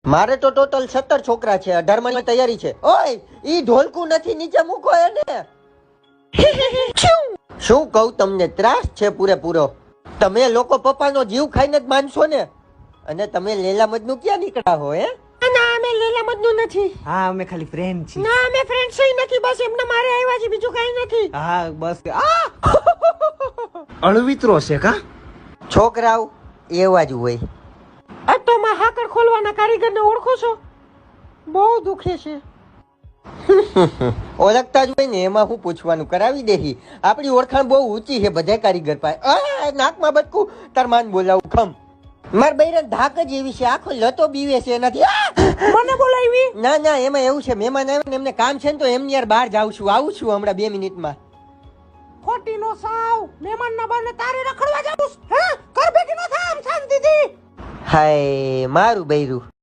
મારે તો ટોટલ 17 છોકરા છે, 18 માં તૈયારી છે. ઓય ઈ ઢોલકું નથી, નીચે મૂકો એને. શું કહું તમને, ત્રાસ છે પૂરેપૂરો. તમે લોકો પપ્પાનો જીવ ખાઈને જ માનશો ને. અને તમે લેલા મજનુ ક્યાં નીકળ્યા હો? ના અમે લેલા મજનુ નથી. હા અમે ખાલી ફ્રેન્ડ છીએ. ના અમે ફ્રેન્ડ્સ નથી, બસ એમને મારે આવ્યા છે, બીજું કઈ નથી. હા બસ અળવિત્રો છે કા છોકરાઓ એવા જ હોય. આ તો માં હાકર ખોલવાના કારીગરને ઓળખો છો? બહુ દુખે છે. ઓળખતા જ હોય ને, એમાં હું પૂછવાનું, કરાવી દેહી. આપણી ઓળખાણ બહુ ઊંચી છે બધા કારીગર પાસે. નાકમાં બટકું તાર માન બોલાવું ખમ. માર બૈરન ધાક જ એવી છે, આખો લતો બીવે છે એનાથી. મને બોલાવી? ના ના, એમાં એવું છે, મહેમાન આવે ને એમને કામ છે ને, તો એમની યાર બહાર જાઉં છું, આવું છું હમણાં 2 મિનિટમાં. ખોટી નો સાવ, મહેમાન ના બાને તારે રખડવા જાવું? હે કર બેટી નો થામ શાંતિથી. હાય મારું બૈરું.